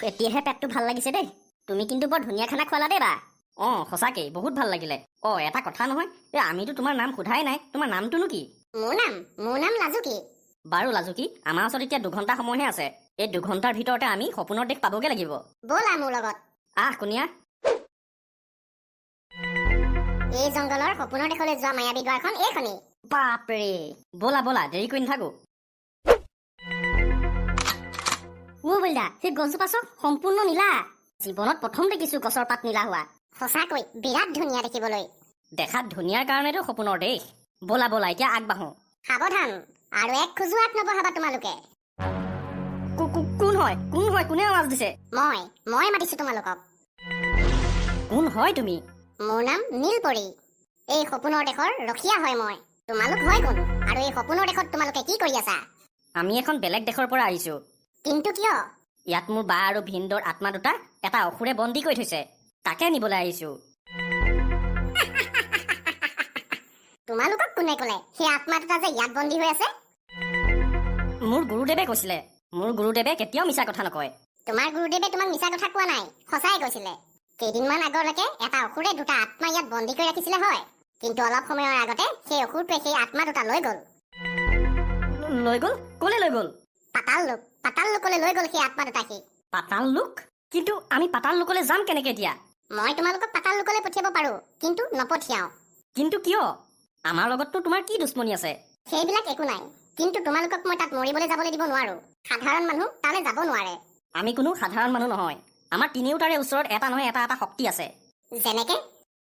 এতিয়াহে পেটটো ভাল লাগিছে দেই। তুমি কিন্তু বৰ ধুনীয়া খানা খোৱালা দেই বা। সঁচাকে বহুত ভাল লাগিলে। এটা কথা নহয়, আমিতো তোমাৰ নাম সোধাই নাই, তোমাৰ নামটোনো কি? মোৰ নাম লাজুকী। বাৰু লাজুকী, আমাৰ ওচৰত এতিয়া 2 ঘণ্টা সময়হে আছে। এই 2 ঘণ্টাৰ ভিতৰতে আমি সপোনৰ দেশ পাবগে লাগিব। ব'লা মোৰ লগত। কোনিয়া। এই জংঘলৰ সপোনৰ দেশলৈ যোৱা মায়াবী দুৱাৰখন এইখনেই। বাপৰে, ব'লা ব'লা, দেৰি কৰি নাথাকো। বলিদা, সেই গছজোপা চব সম্পূৰ্ণ নীলা। জীৱনত প্ৰথম দেখিছো গছৰ পাত নীলা হোৱা। সঁচাকৈ বিৰাট ধুনীয়া দেখিবলৈ। দেখাত ধুনীয়াৰ কাৰণেতো সপোনৰ দেশ। ব'লা ব'লা, এতিয়া আগবাঢ়ো। সাৱধান, আৰু এক খোজো আগ নবঢ়াবা তোমালোকে। কোন হয় কোনে আৱাজ দিছে? মই মাতিছো তোমালোকক। কোন হয় তুমি? মোৰ নাম নীলপৰী। এই সপোনৰ দেশৰ ৰখীয়া হয় মই। তোমালোক হয় কোন, আৰু এই সপোনৰ দেশত তোমালোকে কি কৰি আছা? আমি এখন বেলেগ দেশৰ পৰা আহিছো। কিন্তু কিয়? ইয়াত মোৰ বা আৰু ভিনদৰ আত্মা দুটা এটা অসুৰে বন্দী কৰি থৈছে, তাকে নিবলৈ আহিছো। তোমালোকক কোনে ক'লে সেই আত্মা দুটা যে ইয়াত বন্দী হৈ আছে? মোৰ গুৰুদেৱে কৈছিলে। মোৰ গুৰুদেৱে কেতিয়াও মিছা কথা নকয়। তোমাৰ গুৰুদেৱে তোমাক মিছা কথা কোৱা নাই, সঁচাই কৈছিলে। কেইদিনমান আগলৈকে এটা অসুৰে দুটা আত্মা ইয়াত বন্দী কৰি ৰাখিছিলে হয়, কিন্তু অলপ সময়ৰ আগতে সেই অসুৰটোৱে সেই আত্মা দুটা লৈ গ'ল। লৈ গ'ল? ক'লে লৈ গ'ল? পাতাল লোকলৈ লৈ গ'ল সেই আত্মা দুটা সি। পাতাল লোক? কিন্তু আমি পাতাল লোকলৈ যাম কেনেকে এতিয়া? মই তোমালোকক পাতাল লোকলৈ পঠিয়াব পাৰো, কিন্তু নপঠিয়াও। কিন্তু কিয়? আমাৰ লগততো তোমাৰ কি দুশ্মনী আছে? সেইবিলাক একো নাই, কিন্তু তোমালোকক মই তাত মৰিবলৈ যাবলৈ দিব নোৱাৰো। সাধাৰণ মানুহ তালৈ যাব নোৱাৰে। আমি কোনো সাধাৰণ মানুহ নহয়। আমাৰ তিনিওটাৰে ওচৰত এটা নহয় এটা শক্তি আছে। যেনেকে?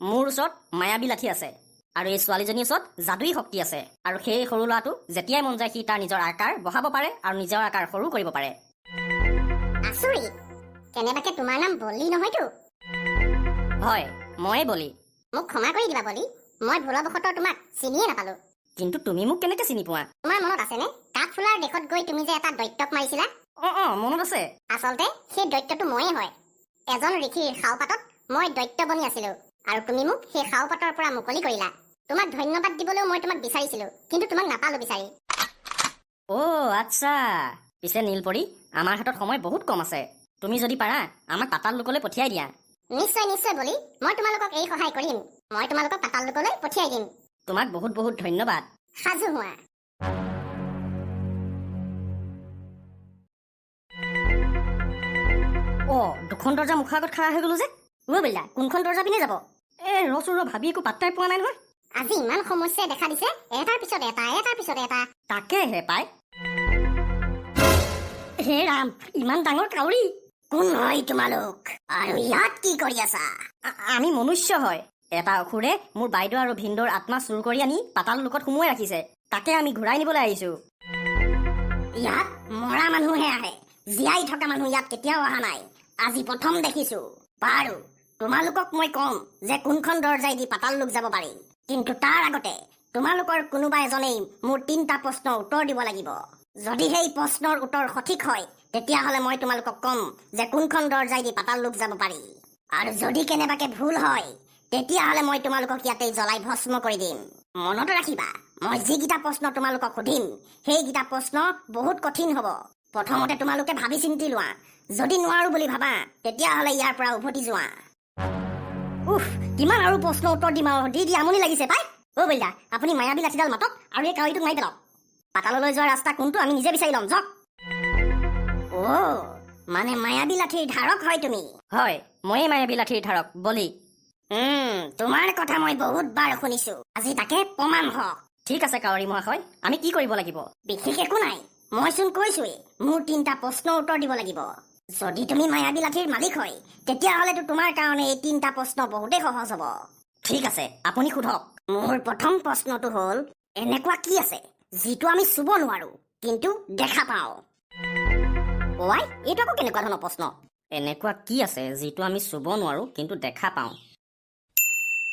মোৰ ওচৰত মায়াবী লাঠি আছে, আৰু এই ছোৱালীজনীৰ ওচৰত যাদুই শক্তি আছে। আৰু সেই সৰু ল'ৰাটো যেতিয়াই মন যায় সি তাৰ নিজৰ আকাৰ বঢ়াব পাৰে আৰু নিজৰ আকাৰ সৰু কৰিব পাৰে। আচৰিত। কেনেবাকে তোমাৰ নাম বলি নহয়তো? হয়, ময়ে বলি। মোক ক্ষমা কৰি দিবা বলি, মই ভুলবশতঃ তোমাক চিনিয়ে নাপালো। কিন্তু তুমি মোক কেনেকে চিনি পোৱা? তোমাৰ মনত আছেনে কাঠফুলাৰ দেশত গৈ তুমি যে এটা দৈত্যক মাৰিছিলা? মনত আছে। আচলতে সেই দৈত্যটো ময়ে হয়। এজন ঋষিৰ খাওপাতত মই দৈত্য বনি আছিলো, আৰু তুমি মোক সেই খাওপাতৰ পৰা মুকলি কৰিলা। তোমাক ধন্যবাদ দিবলৈও মই তোমাক বিচাৰিছিলো, কিন্তু তোমাক নাপালো বিচাৰি। আচ্ছা। পিছে নীলপৰী, আমাৰ হাতত সময় বহুত কম আছে। তুমি যদি পাৰা আমাক পাতাল লোকলৈ পঠিয়াই দিয়া। নিশ্চয় বলি, মই তোমালোকক এই সহায় কৰিম। মই তোমালোকক পাতাল লোকলৈ পঠিয়াই দিম। তোমাক বহুত বহুত ধন্যবাদ। সাজু হোৱা। দুখন দৰ্জা মুখৰ আগত খাৰা হৈ গলো যে। বলিদা, কোনখন দৰ্জা পিনে যাব? ৰচোন ভাবি একো পাত্তাই পোৱা নাই নহয়। আজি ইমান সমস্যাই দেখা দিছে, এটাৰ পিছত এটা। তাকেহে পাই। হে ৰাম, ইমান ডাঙৰ কাউৰী। কোন হয় তোমালোক, আৰু ইয়াত কি কৰি আছা? আমি মনুষ্য হয়। এটা অসুৰে মোৰ বাইদেউ আৰু ভিনদৰ আত্মা চুৰ কৰি আনি পাতাল লোকত সুমুৱাই ৰাখিছে, তাকে আমি ঘূৰাই নিবলৈ আহিছো। ইয়াত মৰা মানুহে আহে, জীয়াই থকা মানুহ ইয়াত কেতিয়াও অহা নাই। আজি প্ৰথম দেখিছো। বাৰু, তোমালোকক মই কম যে কোনখন দৰ্জাই দি পাতাল লোক যাব পাৰি, কিন্তু তাৰ আগতে তোমালোকৰ কোনোবা এজনেই মোৰ 3টা প্ৰশ্নৰ উত্তৰ দিব লাগিব। যদি সেই প্ৰশ্নৰ উত্তৰ সঠিক হয়, তেতিয়াহ'লে মই তোমালোকক কম যে কোনখন দৰ্জাই দি পাতাল লোক যাব পাৰি। আৰু যদি কেনেবাকে ভুল হয়, তেতিয়াহ'লে মই তোমালোকক ইয়াতেই জ্বলাই ভস্ম কৰি দিম। মনত ৰাখিবা, মই যিকেইটা প্ৰশ্ন তোমালোকক সুধিম, সেইকেইটা প্ৰশ্ন বহুত কঠিন হ'ব। প্ৰথমতে তোমালোকে ভাবি চিন্তি লোৱা। যদি নোৱাৰো বুলি ভাবা, তেতিয়াহ'লে ইয়াৰ পৰা উভতি যোৱা। কিমান আৰু প্ৰশ্ন উত্তৰ দিম আৰু দি আমনি লাগিছে পাই। বলিদা, আপুনি মায়াবী লাঠিডাল মাতক আৰু এই কাউৰীটোক মাৰি পেলাওক। পাতাললৈ যোৱা ৰাস্তা কোনটো আমি নিজে বিচাৰি ল'ম, যাওক। মানে মায়াবী লাঠিৰ ধাৰক হয় তুমি? হয়, ময়ে মায়াবী লাঠিৰ ধাৰক বলি। তোমাৰ কথা মই বহুত বাৰ শুনিছো, আজি তাকে প্ৰমাণ হওক। ঠিক আছে কাউৰী মহাশয়, আমি কি কৰিব লাগিব? বিশেষ একো নাই, মইচোন কৈছোৱেই মোৰ 3টা প্ৰশ্নৰ উত্তৰ দিব লাগিব। যদি তুমি মায়াবী লাঠিৰ মালিক হয়, তেতিয়াহ'লেতো তোমাৰ কাৰণে এই 3টা প্ৰশ্ন বহুতেই সহজ হ'ব। ঠিক আছে, আপুনি সোধক। মোৰ প্ৰথম প্ৰশ্নটো হ'ল, এনেকুৱা কি আছে যিটো আমি চুব নোৱাৰো কিন্তু দেখা পাওঁ? এইটো আকৌ কেনেকুৱা ধৰণৰ প্ৰশ্ন? এনেকুৱা কি আছে যিটো আমি চুব নোৱাৰো কিন্তু দেখা পাওঁ?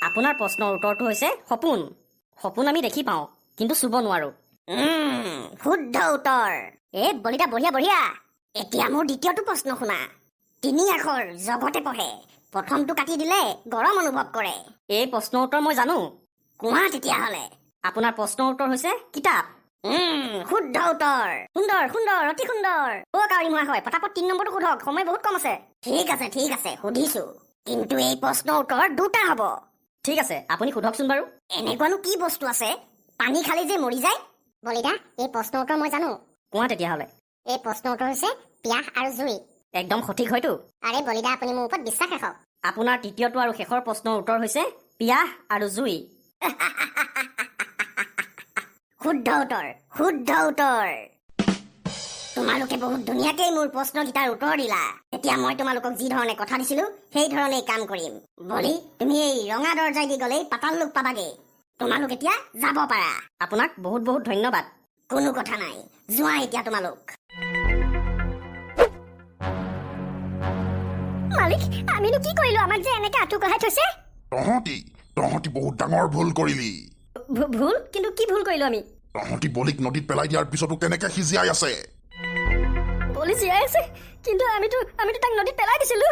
আপোনাৰ প্ৰশ্নৰ উত্তৰটো হৈছে সপোন। সপোন আমি দেখি পাওঁ কিন্তু চুব নোৱাৰো। শুদ্ধ উত্তৰ। বলিদা, বঢ়িয়া। এতিয়া মোৰ দ্বিতীয়টো প্ৰশ্ন শুনা। 3 আখৰ জগতে পঢ়ে, প্ৰথমটো কাটি দিলে গৰম অনুভৱ কৰে। এই প্ৰশ্নৰ উত্তৰ মই জানো। কোৱা তেতিয়াহ'লে। আপোনাৰ প্ৰশ্নৰ উত্তৰ হৈছে কিতাপ। শুদ্ধ উত্তৰ সুন্দৰ সুন্দৰ অতি সুন্দৰ কাউৰী মৰা হয় পটাপট 3 নম্বৰটো সোধক সময় বহুত কম আছে ঠিক আছে সুধিছো কিন্তু এই প্ৰশ্নৰ উত্তৰ দুটা হ'ব ঠিক আছে আপুনি সোধকচোন বাৰু এনেকুৱানো কি বস্তু আছে পানী খালি যে মৰি যায় বলিদা এই প্ৰশ্নৰ উত্তৰ মই জানো কোৱা তেতিয়াহ'লে এই প্ৰশ্নৰ উত্তৰ হৈছে পিয়াহ আৰু জুই একদম সঠিক হয়তো আৰে বলিদা আপুনি মোৰ ওপৰত বিশ্বাস ৰাখক আপোনাৰ তৃতীয়টো আৰু শেষৰ প্ৰশ্নৰ উত্তৰ হৈছে পিয়াহ আৰু জুই শুদ্ধ উত্তৰ তোমালোকে বহুত ধুনীয়াকৈ মোৰ প্ৰশ্নকেইটাৰ উত্তৰ দিলা এতিয়া মই তোমালোকক যি ধৰণে কথা দিছিলো সেই ধৰণেই কাম কৰিম বলি তুমি এই ৰঙা দৰ্জাই দি গ'লেই পাতাল লোক পাবাগে তোমালোক এতিয়া যাব পাৰা আপোনাক বহুত বহুত ধন্যবাদ কোনো কথা নাই যোৱা এতিয়া তোমালোক মালিক আমিনো কি কৰিলো আমাক যে এনেকে আঁঠু কঢ়াই থৈছে তহঁতি বহুত ডাঙৰ ভুল কৰিলি ভুল কিন্তু কি ভুল কৰিলো আমি তহঁতি বলিক নদীত পেলাই দিয়াৰ পিছতো কেনেকে সিজিয়াই আছে বলি জীয়াই আছে কিন্তু আমিতো তাক নদীত পেলাই দিছিলো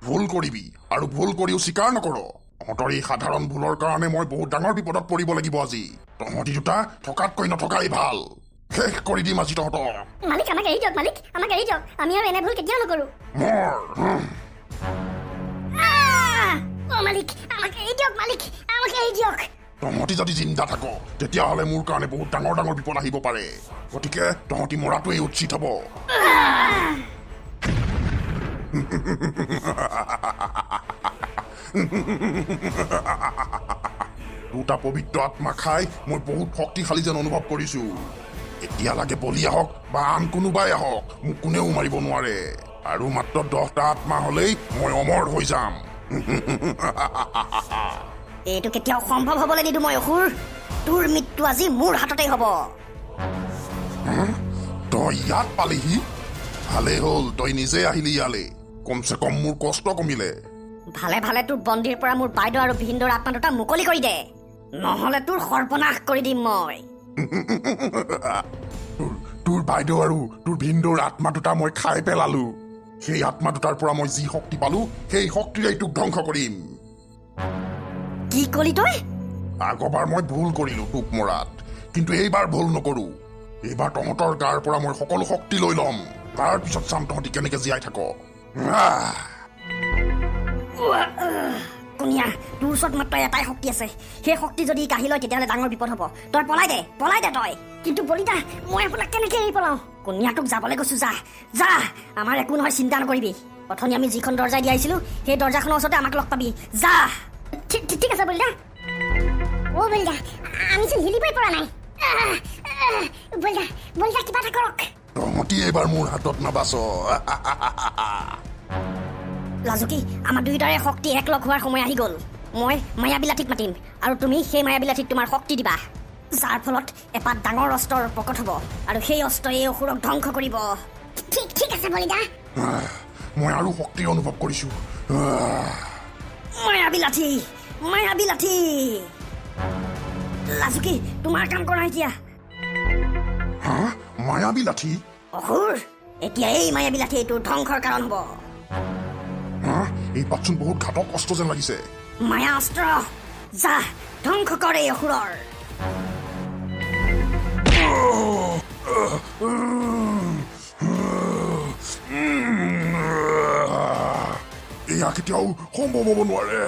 ভুল কৰিবি আৰু ভুল কৰিও স্বীকাৰ নকৰ তহঁতৰ এই সাধাৰণ ভুলৰ কাৰণে মই বহুত ডাঙৰ বিপদত পৰিব লাগিব আজি তহঁতি দুটা থকাতকৈ নথকাই ভাল শেষ কৰি দিম আজি তহঁতক মালিক আমাক এৰি দিয়ক আমি আৰু এনে ভুল কেতিয়াও নকৰো মালিক আমাক এৰি দিয়ক তহঁতি যদি জিন্দা থাক তেতিয়াহ'লে মোৰ কাৰণে বহুত ডাঙৰ ডাঙৰ বিপদ আহিব পাৰে গতিকে তহঁতি মৰাটোৱেই উচিত হ'ব দুটা পবিত্ৰ আত্মা খাই মই বহুত শক্তিশালী যেন অনুভৱ কৰিছো এতিয়া লাগে বলি আহক বা আন কোনোবাই আহক মোক কোনেও মাৰিব নোৱাৰে আৰু মাত্ৰ 10টা আত্মা হ'লেই মই অমৰ হৈ যাম এইটো কেতিয়াও সম্ভৱ হ'বলৈ নিদো মই অসুৰ তোৰ মৃত্যু আজি মোৰ হাততেই হ'ব তই ইয়াত পালিহি ভালেই হ'ল তই নিজে আহিলি ইয়ালে কমচে কম মোৰ কষ্ট কমিলে ভালে ভালে তোৰ বন্দীৰ পৰা মোৰ বাইদেউ আৰু ভিন্দৰ আত্মা দুটা মুকলি কৰি দে নহ'লে তোৰ সৰ্বনাশ কৰি দিম মই তোৰ বাইদেউ আৰু তোৰ ভিন্দৰ আত্মা দুটা মই খাই পেলালো সেই আত্মা দুটাৰ পৰা মই যি শক্তি পালো সেই শক্তিৰে তোক ধ্বংস কৰিম কি কলি তই আগৰবাৰ মই ভুল কৰিলো তোক মৰাত কিন্তু এইবাৰ ভুল নকৰো এইবাৰ তহঁতৰ গাৰ পৰা মই সকলো শক্তি লৈ ল'ম তাৰ পিছত চাম তহঁতি কেনেকে জীয়াই থাক কুনিয়া তোৰ ওচৰত মাত্ৰ এটাই শক্তি আছে সেই শক্তি যদি কাঢ়ি লয় তেতিয়াহ'লে ডাঙৰ বিপদ হ'ব তই পলাই দে তই কিন্তু বলিদা মই আপোনাক কেনেকে এৰি পলাও কুনিয়া তোক যাবলৈ কৈছো যা আমাৰ একো নহয় চিন্তা নকৰিবি অথনি আমি যিখন দৰ্জাই দি আহিছিলো সেই দৰ্জাখনৰ ওচৰতে আমাক লগ পাবি যা ঠিক আছে বলিদা বলিদা আমিচোন হিলিবই পৰা নাই বলিদা কিবা এটা কৰক তহঁতি এইবাৰ মোৰ হাতত নাবাচ লাজুকী আমাৰ দুয়োটাৰে শক্তি একলগ হোৱাৰ সময় আহি গ'ল মই মায়াবিলাঠীক মাতিম আৰু তুমি সেই মায়াবিলাঠীক তোমাৰ শক্তি দিবা যাৰ ফলত এপাত ডাঙৰ অস্ত্ৰৰ প্ৰকট হ'ব আৰু সেই অস্ত্ৰই এই অসুৰক ধ্বংস কৰিব ঠিক আছে বলিদা মই আৰু শক্তি অনুভৱ কৰিছো মায়াবিলাঠী লাজুকী তোমাৰ কাম কৰা এতিয়া মায়াবিলাঠী অসুৰ এতিয়া এই মায়াবিলাঠী তোৰ ধ্বংসৰ কাৰণ হ'ব এই পাতচোন বহুত ঘাতক অস্ত্ৰ যেন লাগিছে মায়া অস্ত্ৰ যা ধ্বংস কৰ এই অসুৰৰ এয়া কেতিয়াও সম্ভৱ হ'ব নোৱাৰে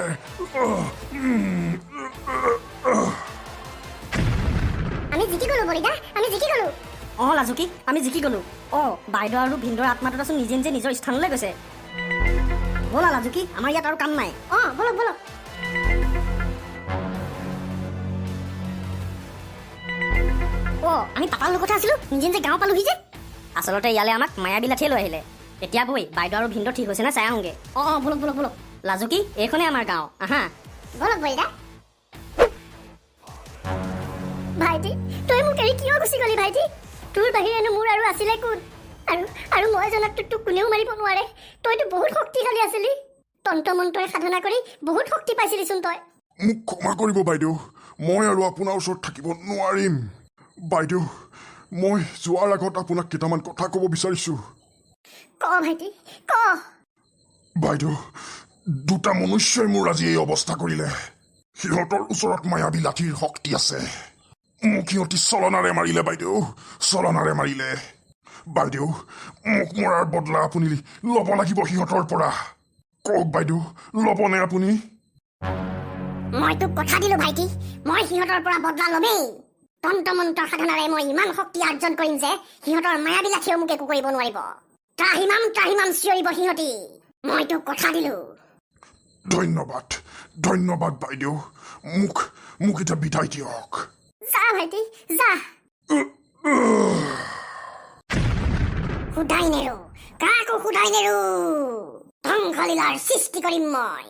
আমি জিকি গলো বলিদা লাজুকী আমি জিকি গলো বাইদেউ আৰু ভিন্দৰ আত্মা দুটাচোন নিজে নিজে নিজৰ স্থানলৈ গৈছে ব'লা লাজুকী আমাৰ ইয়াত আৰু কাম নাই বলক আমি পাতাল কথা আছিলো নিজে গাঁও পালোহি যে আচলতে ইয়ালৈ আমাক মায়াবিলাঠীয়ে লৈ আহিলে এতিয়া বৈ বাইদেউ আৰু ভিন্দৰ ঠিক হৈছে নে চাই আহোঁগে বলক লাজুকী এইখনেই আমাৰ গাঁও আহা বলক বলিদা ভাইটি তই মোক এৰি কিয় গুচি গলি ভাইটি তোৰ বাহিৰেনো মোৰ আৰু আছিলে কোন আৰু মই জনাত তোক কোনেও মাৰিব নোৱাৰে তইতো বহুত শক্তিশালী আছিলি তন্ত্ৰ মন্ত্ৰই সাধনা কৰি বহুত শক্তি পাইছিলিচোন তই মোক ক্ষমা কৰিব বাইদেউ মই আৰু আপোনাৰ ওচৰত থাকিব নোৱাৰিম বাইদেউ মই যোৱাৰ আগত আপোনাক কেইটামান কথা ক'ব বিচাৰিছো ক ভাইটি ক বাইদেউ দুটা মনুষ্যই মোৰ আজি এই অৱস্থা কৰিলে সিহঁতৰ ওচৰত মায়াবী লাঠিৰ শক্তি আছে মোক সিহঁতি চলনাৰে মাৰিলে বাইদেউ, চলনাৰে মাৰিলে। বাইদেউ, মোক মৰাৰ বদলা আপুনি ল'ব লাগিব সিহঁতৰ পৰা। কওক বাইদেউ, ল'বনে আপুনি? মই তোক কথা দিলো ভাইটি, মই সিহঁতৰ পৰা বদলা ল'মেই। তন্ত্ৰমন্ত্ৰ সাধনাৰে মই ইমান শক্তি আৰ্জন কৰিম যে সিহঁতৰ মায়াবিলাঠীয়েও মোক একো কৰিব নোৱাৰিব। ত্ৰাহিমাম ত্ৰাহিমাম চিঞৰিব সিহঁতি। মই তোক কথা দিলো। ধন্যবাদ, ধন্যবাদ বাইদেউ। মোক এতিয়া বিদায় দিয়ক। যা ভাইটি যা। সুধাই নেৰো, কাকো সুধাই নেৰো। ধ্বংসলীলাৰ সৃষ্টি কৰিম মই।